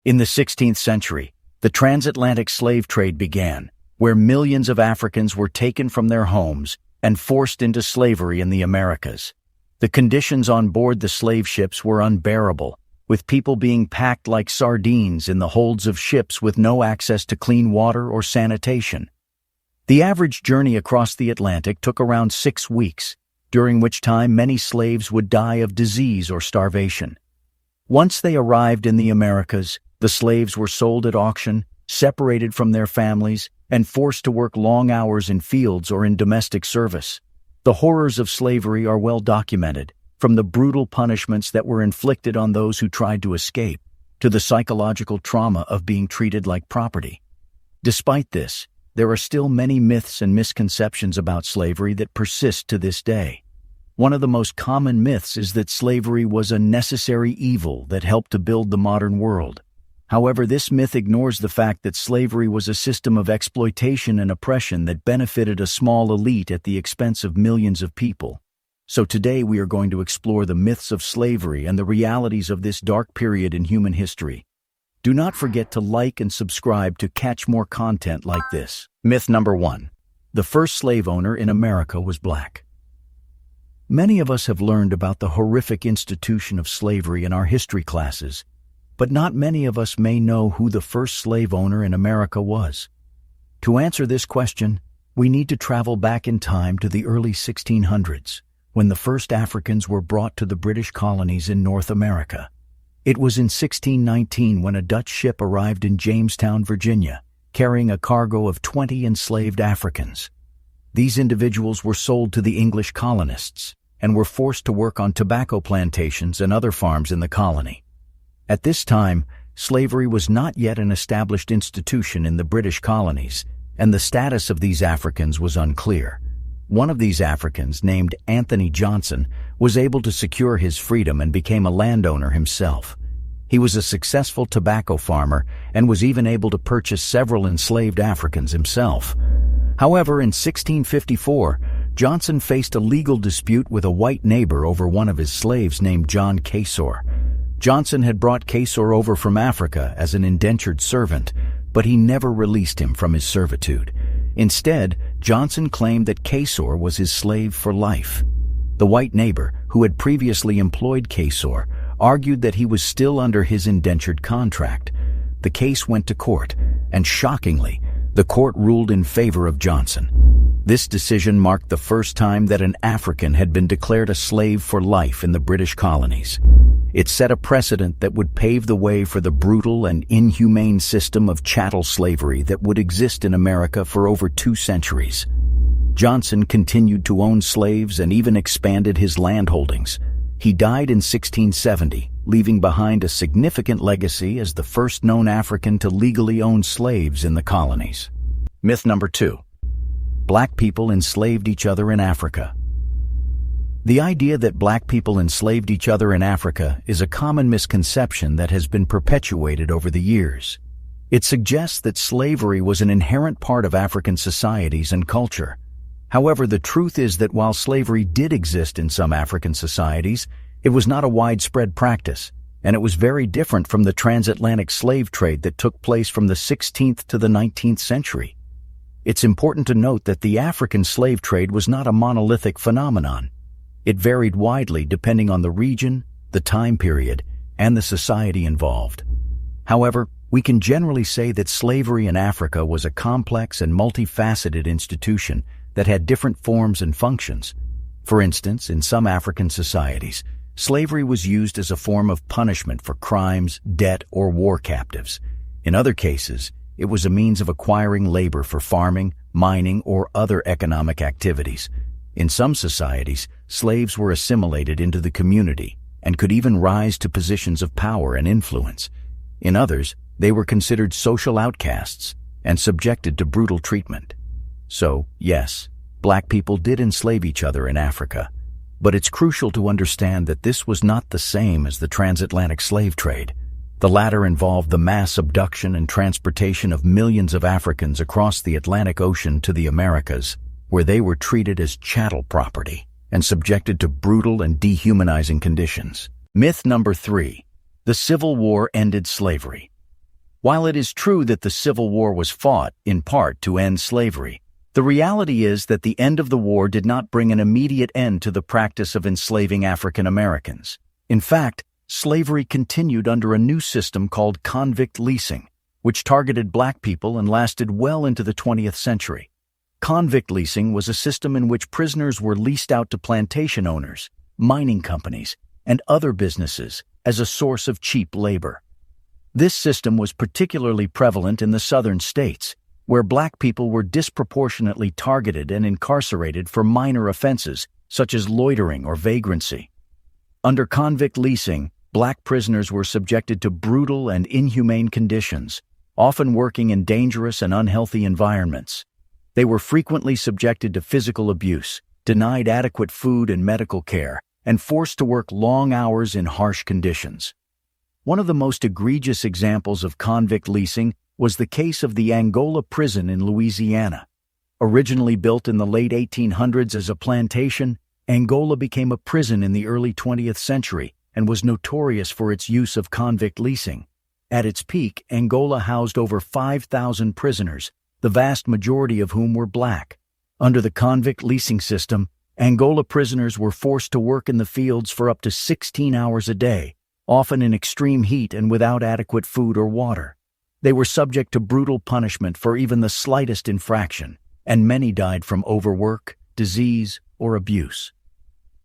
In the 16th century, the transatlantic slave trade began, where millions of Africans were taken from their homes and forced into slavery in the Americas. The conditions on board the slave ships were unbearable, with people being packed like sardines in the holds of ships with no access to clean water or sanitation. The average journey across the Atlantic took around 6 weeks, during which time many slaves would die of disease or starvation. Once they arrived in the Americas, the slaves were sold at auction, separated from their families, and forced to work long hours in fields or in domestic service. The horrors of slavery are well documented, from the brutal punishments that were inflicted on those who tried to escape, to the psychological trauma of being treated like property. Despite this, there are still many myths and misconceptions about slavery that persist to this day. One of the most common myths is that slavery was a necessary evil that helped to build the modern world. However, this myth ignores the fact that slavery was a system of exploitation and oppression that benefited a small elite at the expense of millions of people. So today we are going to explore the myths of slavery and the realities of this dark period in human history. Do not forget to like and subscribe to catch more content like this. Myth number 1. The first slave owner in America was black. Many of us have learned about the horrific institution of slavery in our history classes, but not many of us may know who the first slave owner in America was. To answer this question, we need to travel back in time to the early 1600s, when the first Africans were brought to the British colonies in North America. It was in 1619 when a Dutch ship arrived in Jamestown, Virginia, carrying a cargo of 20 enslaved Africans. These individuals were sold to the English colonists and were forced to work on tobacco plantations and other farms in the colony. At this time, slavery was not yet an established institution in the British colonies, and the status of these Africans was unclear. One of these Africans, named Anthony Johnson, was able to secure his freedom and became a landowner himself. He was a successful tobacco farmer and was even able to purchase several enslaved Africans himself. However, in 1654, Johnson faced a legal dispute with a white neighbor over one of his slaves named John Casor. Johnson had brought Casor over from Africa as an indentured servant, but he never released him from his servitude. Instead, Johnson claimed that Casor was his slave for life. The white neighbor, who had previously employed Casor, argued that he was still under his indentured contract. The case went to court, and shockingly, the court ruled in favor of Johnson. This decision marked the first time that an African had been declared a slave for life in the British colonies. It set a precedent that would pave the way for the brutal and inhumane system of chattel slavery that would exist in America for over 2 centuries. Johnson continued to own slaves and even expanded his land holdings. He died in 1670, leaving behind a significant legacy as the first known African to legally own slaves in the colonies. Myth number 2. Black people enslaved each other in Africa. The idea that black people enslaved each other in Africa is a common misconception that has been perpetuated over the years. It suggests that slavery was an inherent part of African societies and culture. However, the truth is that while slavery did exist in some African societies, it was not a widespread practice, and it was very different from the transatlantic slave trade that took place from the 16th to the 19th century. It's important to note that the African slave trade was not a monolithic phenomenon. It varied widely depending on the region, the time period, and the society involved. However, we can generally say that slavery in Africa was a complex and multifaceted institution that had different forms and functions. For instance, in some African societies, slavery was used as a form of punishment for crimes, debt, or war captives. In other cases, it was a means of acquiring labor for farming, mining, or other economic activities. In some societies, slaves were assimilated into the community and could even rise to positions of power and influence. In others, they were considered social outcasts and subjected to brutal treatment. So, yes, black people did enslave each other in Africa, but it's crucial to understand that this was not the same as the transatlantic slave trade. The latter involved the mass abduction and transportation of millions of Africans across the Atlantic Ocean to the Americas, where they were treated as chattel property and subjected to brutal and dehumanizing conditions. Myth number 3. The Civil War ended slavery. While it is true that the Civil War was fought, in part, to end slavery, the reality is that the end of the war did not bring an immediate end to the practice of enslaving African Americans. In fact, slavery continued under a new system called convict leasing, which targeted black people and lasted well into the 20th century. Convict leasing was a system in which prisoners were leased out to plantation owners, mining companies, and other businesses as a source of cheap labor. This system was particularly prevalent in the southern states, where black people were disproportionately targeted and incarcerated for minor offenses such as loitering or vagrancy. Under convict leasing, black prisoners were subjected to brutal and inhumane conditions, often working in dangerous and unhealthy environments. They were frequently subjected to physical abuse, denied adequate food and medical care, and forced to work long hours in harsh conditions. One of the most egregious examples of convict leasing was the case of the Angola prison in Louisiana. Originally built in the late 1800s as a plantation, Angola became a prison in the early 20th century and was notorious for its use of convict leasing. At its peak, Angola housed over 5,000 prisoners, the vast majority of whom were black. Under the convict leasing system, Angola prisoners were forced to work in the fields for up to 16 hours a day, often in extreme heat and without adequate food or water. They were subject to brutal punishment for even the slightest infraction, and many died from overwork, disease, or abuse.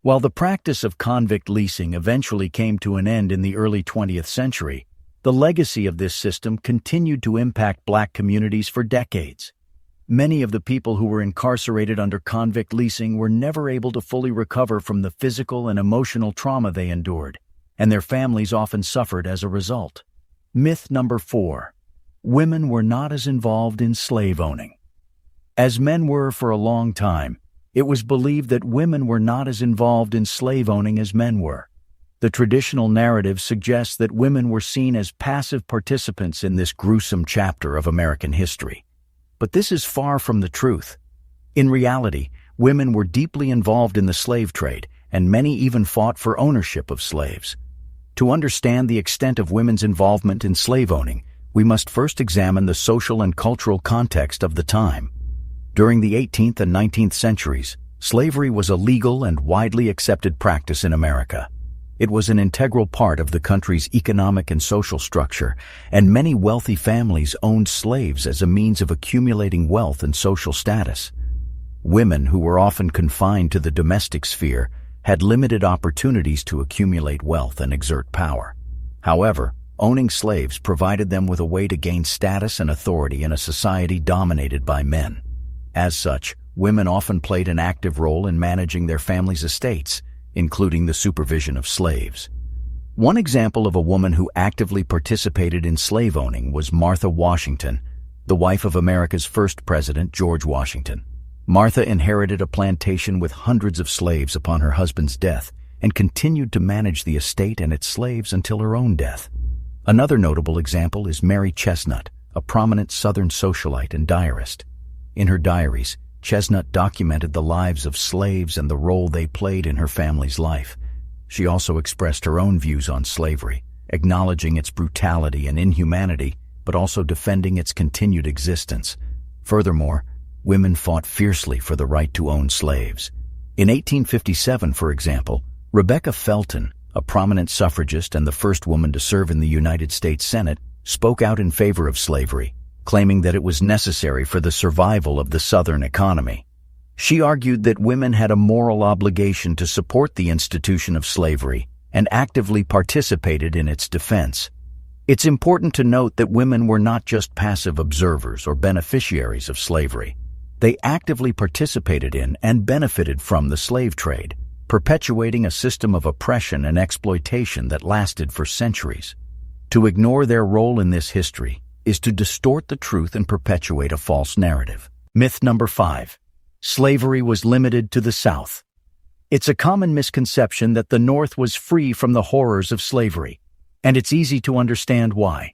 While the practice of convict leasing eventually came to an end in the early 20th century, the legacy of this system continued to impact black communities for decades. Many of the people who were incarcerated under convict leasing were never able to fully recover from the physical and emotional trauma they endured, and their families often suffered as a result. Myth number 4. Women were not as involved in slave owning. As men were for a long time, it was believed that women were not as involved in slave owning as men were. The traditional narrative suggests that women were seen as passive participants in this gruesome chapter of American history. But this is far from the truth. In reality, women were deeply involved in the slave trade, and many even fought for ownership of slaves. To understand the extent of women's involvement in slave owning, we must first examine the social and cultural context of the time. During the 18th and 19th centuries, slavery was a legal and widely accepted practice in America. It was an integral part of the country's economic and social structure, and many wealthy families owned slaves as a means of accumulating wealth and social status. Women, who were often confined to the domestic sphere, had limited opportunities to accumulate wealth and exert power. However, owning slaves provided them with a way to gain status and authority in a society dominated by men. As such, women often played an active role in managing their families' estates, including the supervision of slaves. One example of a woman who actively participated in slave owning was Martha Washington, the wife of America's first president, George Washington. Martha inherited a plantation with hundreds of slaves upon her husband's death and continued to manage the estate and its slaves until her own death. Another notable example is Mary Chesnut, a prominent Southern socialite and diarist. In her diaries, Chesnut documented the lives of slaves and the role they played in her family's life. She also expressed her own views on slavery, acknowledging its brutality and inhumanity, but also defending its continued existence. Furthermore, women fought fiercely for the right to own slaves. In 1857, for example, Rebecca Felton, a prominent suffragist and the first woman to serve in the United States Senate, spoke out in favor of slavery, claiming that it was necessary for the survival of the Southern economy. She argued that women had a moral obligation to support the institution of slavery and actively participated in its defense. It's important to note that women were not just passive observers or beneficiaries of slavery. They actively participated in and benefited from the slave trade, perpetuating a system of oppression and exploitation that lasted for centuries. To ignore their role in this history is to distort the truth and perpetuate a false narrative. Myth number 5. Slavery was limited to the South. It's a common misconception that the North was free from the horrors of slavery, and it's easy to understand why.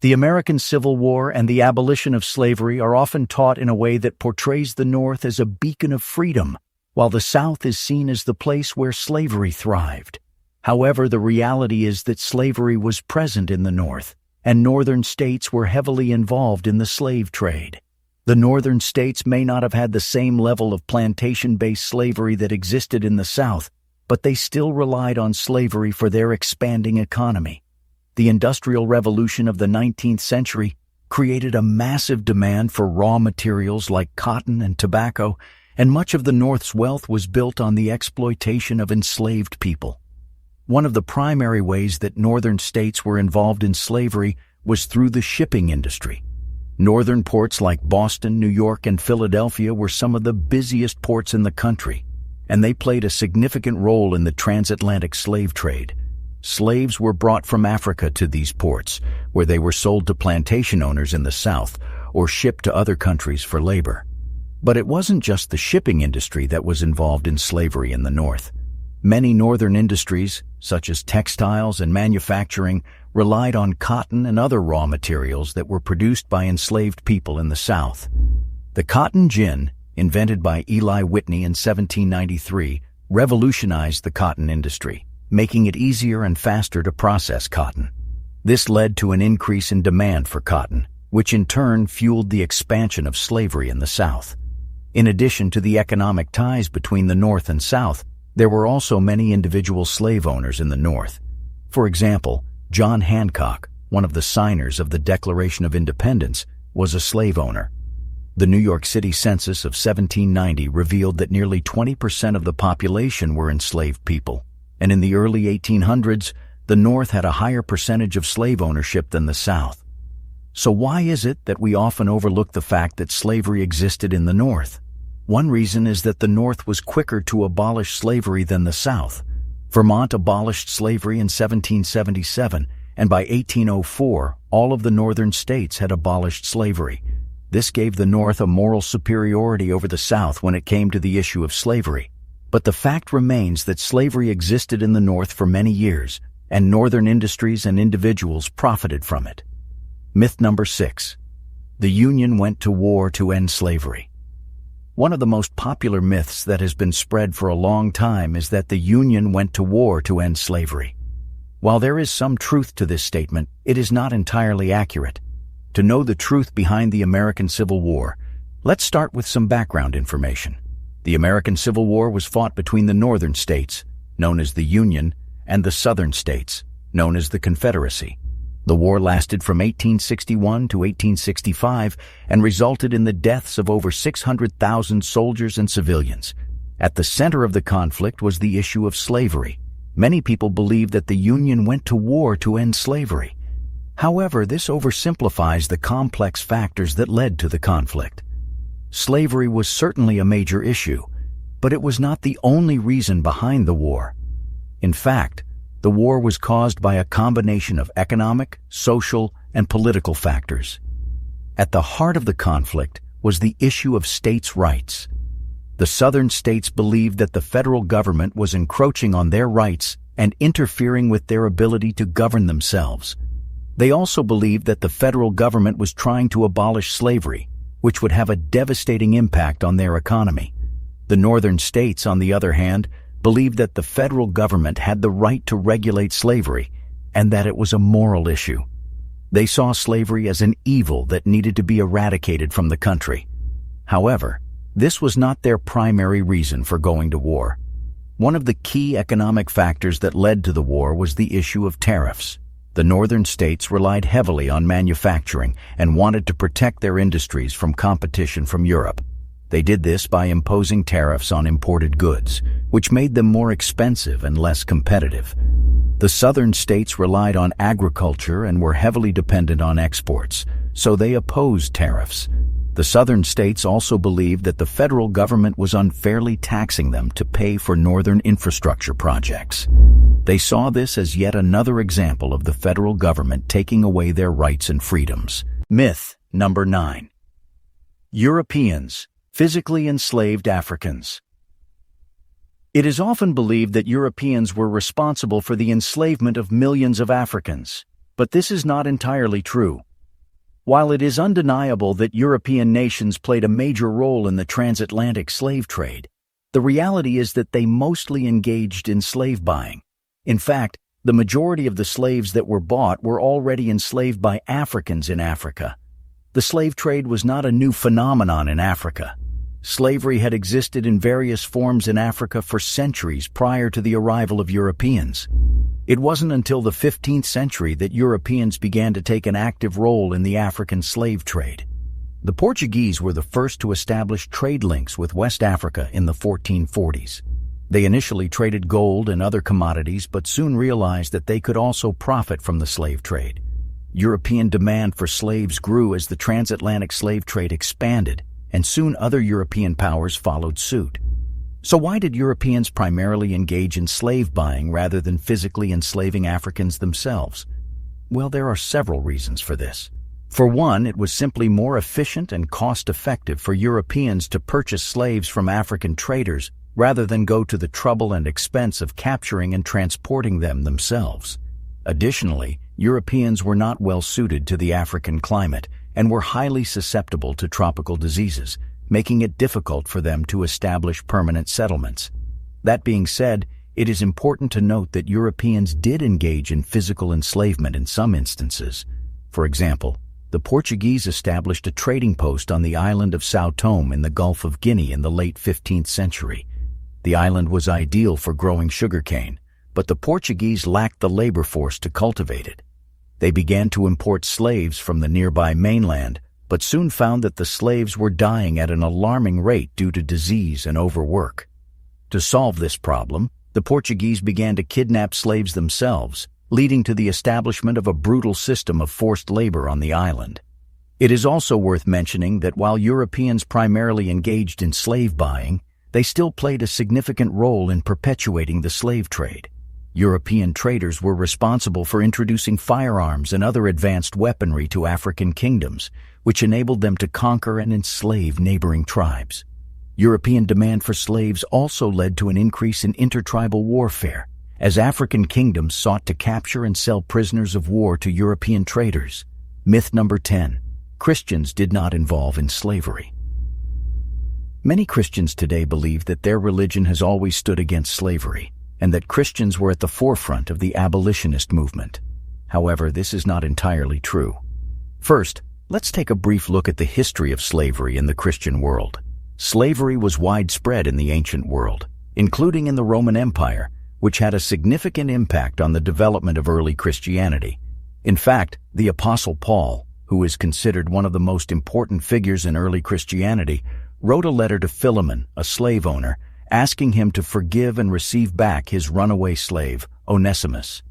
The American Civil War and the abolition of slavery are often taught in a way that portrays the North as a beacon of freedom, while the South is seen as the place where slavery thrived. However, the reality is that slavery was present in the North, and northern states were heavily involved in the slave trade. The northern states may not have had the same level of plantation-based slavery that existed in the South, but they still relied on slavery for their expanding economy. The Industrial Revolution of the 19th century created a massive demand for raw materials like cotton and tobacco, and much of the North's wealth was built on the exploitation of enslaved people. One of the primary ways that northern states were involved in slavery was through the shipping industry. Northern ports like Boston, New York, and Philadelphia were some of the busiest ports in the country, and they played a significant role in the transatlantic slave trade. Slaves were brought from Africa to these ports, where they were sold to plantation owners in the South or shipped to other countries for labor. But it wasn't just the shipping industry that was involved in slavery in the North. Many northern industries, such as textiles and manufacturing, relied on cotton and other raw materials that were produced by enslaved people in the South. The cotton gin, invented by Eli Whitney in 1793, revolutionized the cotton industry, making it easier and faster to process cotton. This led to an increase in demand for cotton, which in turn fueled the expansion of slavery in the South. In addition to the economic ties between the North and South, there were also many individual slave owners in the North. For example, John Hancock, one of the signers of the Declaration of Independence, was a slave owner. The New York City census of 1790 revealed that nearly 20% of the population were enslaved people, and in the early 1800s, the North had a higher percentage of slave ownership than the South. So why is it that we often overlook the fact that slavery existed in the North? One reason is that the North was quicker to abolish slavery than the South. Vermont abolished slavery in 1777, and by 1804, all of the northern states had abolished slavery. This gave the North a moral superiority over the South when it came to the issue of slavery. But the fact remains that slavery existed in the North for many years, and northern industries and individuals profited from it. Myth number 6. The Union went to war to end slavery. One of the most popular myths that has been spread for a long time is that the Union went to war to end slavery. While there is some truth to this statement, it is not entirely accurate. To know the truth behind the American Civil War, let's start with some background information. The American Civil War was fought between the northern states, known as the Union, and the southern states, known as the Confederacy. The war lasted from 1861 to 1865 and resulted in the deaths of over 600,000 soldiers and civilians. At the center of the conflict was the issue of slavery. Many people believe that the Union went to war to end slavery. However, this oversimplifies the complex factors that led to the conflict. Slavery was certainly a major issue, but it was not the only reason behind the war. In fact, the war was caused by a combination of economic, social, and political factors. At the heart of the conflict was the issue of states' rights. The southern states believed that the federal government was encroaching on their rights and interfering with their ability to govern themselves. They also believed that the federal government was trying to abolish slavery, which would have a devastating impact on their economy. The northern states, on the other hand, believed that the federal government had the right to regulate slavery and that it was a moral issue. They saw slavery as an evil that needed to be eradicated from the country. However, this was not their primary reason for going to war. One of the key economic factors that led to the war was the issue of tariffs. The northern states relied heavily on manufacturing and wanted to protect their industries from competition from Europe. They did this by imposing tariffs on imported goods, which made them more expensive and less competitive. The southern states relied on agriculture and were heavily dependent on exports, so they opposed tariffs. The southern states also believed that the federal government was unfairly taxing them to pay for northern infrastructure projects. They saw this as yet another example of the federal government taking away their rights and freedoms. Myth number 9. Europeans, physically enslaved Africans. It is often believed that Europeans were responsible for the enslavement of millions of Africans, but this is not entirely true. While it is undeniable that European nations played a major role in the transatlantic slave trade, the reality is that they mostly engaged in slave buying. In fact, The majority of the slaves that were bought were already enslaved by Africans in Africa. The slave trade was not a new phenomenon in Africa. Slavery had existed in various forms in Africa for centuries prior to the arrival of Europeans. It wasn't until the 15th century that Europeans began to take an active role in the African slave trade. The Portuguese were the first to establish trade links with West Africa in the 1440s. They initially traded gold and other commodities, but soon realized that they could also profit from the slave trade. European demand for slaves grew as the transatlantic slave trade expanded, and soon other European powers followed suit. So why did Europeans primarily engage in slave buying rather than physically enslaving Africans themselves? Well, there are several reasons for this. For one, it was simply more efficient and cost-effective for Europeans to purchase slaves from African traders rather than go to the trouble and expense of capturing and transporting them themselves. Additionally, Europeans were not well suited to the African climate and were highly susceptible to tropical diseases, making it difficult for them to establish permanent settlements. That being said, it is important to note that Europeans did engage in physical enslavement in some instances. For example, the Portuguese established a trading post on the island of São Tomé in the Gulf of Guinea in the late 15th century. The island was ideal for growing sugarcane, but the Portuguese lacked the labor force to cultivate it. They began to import slaves from the nearby mainland, but soon found that the slaves were dying at an alarming rate due to disease and overwork. To solve this problem, the Portuguese began to kidnap slaves themselves, leading to the establishment of a brutal system of forced labor on the island. It is also worth mentioning that while Europeans primarily engaged in slave buying, they still played a significant role in perpetuating the slave trade. European traders were responsible for introducing firearms and other advanced weaponry to African kingdoms, which enabled them to conquer and enslave neighboring tribes. European demand for slaves also led to an increase in intertribal warfare, as African kingdoms sought to capture and sell prisoners of war to European traders. Myth number 10. Christians did not involve in slavery. Many Christians today believe that their religion has always stood against slavery, and that Christians were at the forefront of the abolitionist movement. However, this is not entirely true. First, let's take a brief look at the history of slavery in the Christian world. Slavery was widespread in the ancient world, including in the Roman Empire, which had a significant impact on the development of early Christianity. In fact, the Apostle Paul, who is considered one of the most important figures in early Christianity, wrote a letter to Philemon, a slave owner, asking him to forgive and receive back his runaway slave, Onesimus.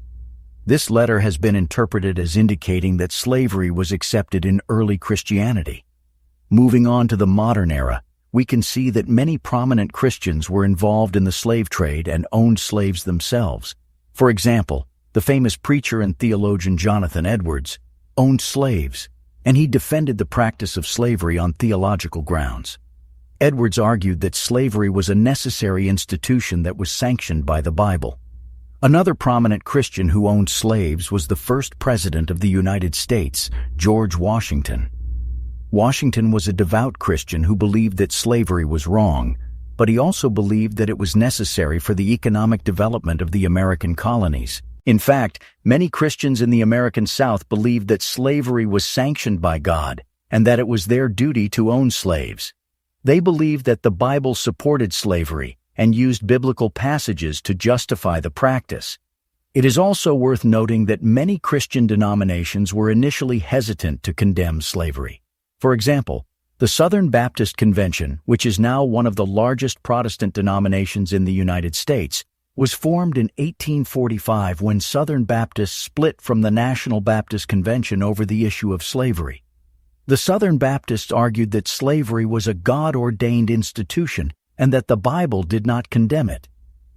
This letter has been interpreted as indicating that slavery was accepted in early Christianity. Moving on to the modern era, we can see that many prominent Christians were involved in the slave trade and owned slaves themselves. For example, the famous preacher and theologian Jonathan Edwards owned slaves, and he defended the practice of slavery on theological grounds. Edwards argued that slavery was a necessary institution that was sanctioned by the Bible. Another prominent Christian who owned slaves was the first president of the United States, George Washington. Washington was a devout Christian who believed that slavery was wrong, but he also believed that it was necessary for the economic development of the American colonies. In fact, many Christians in the American South believed that slavery was sanctioned by God and that it was their duty to own slaves. They believed that the Bible supported slavery and used biblical passages to justify the practice. It is also worth noting that many Christian denominations were initially hesitant to condemn slavery. For example, the Southern Baptist Convention, which is now one of the largest Protestant denominations in the United States, was formed in 1845 when Southern Baptists split from the National Baptist Convention over the issue of slavery. The Southern Baptists argued that slavery was a God-ordained institution and that the Bible did not condemn it.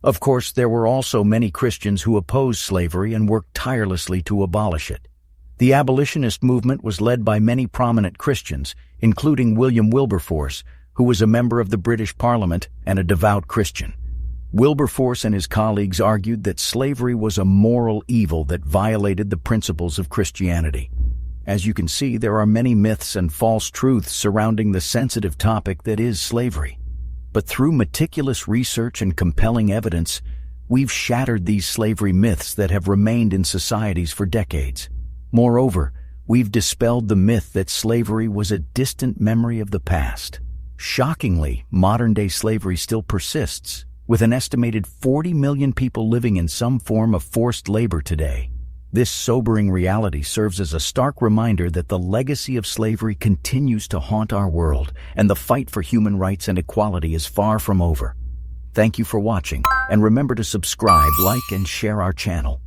Of course, there were also many Christians who opposed slavery and worked tirelessly to abolish it. The abolitionist movement was led by many prominent Christians, including William Wilberforce, who was a member of the British Parliament and a devout Christian. Wilberforce and his colleagues argued that slavery was a moral evil that violated the principles of Christianity. As you can see, there are many myths and false truths surrounding the sensitive topic that is slavery. But through meticulous research and compelling evidence, we've shattered these slavery myths that have remained in societies for decades. Moreover, we've dispelled the myth that slavery was a distant memory of the past. Shockingly, modern-day slavery still persists, with an estimated 40 million people living in some form of forced labor today. This sobering reality serves as a stark reminder that the legacy of slavery continues to haunt our world, and the fight for human rights and equality is far from over. Thank you for watching, and remember to subscribe, like, and share our channel.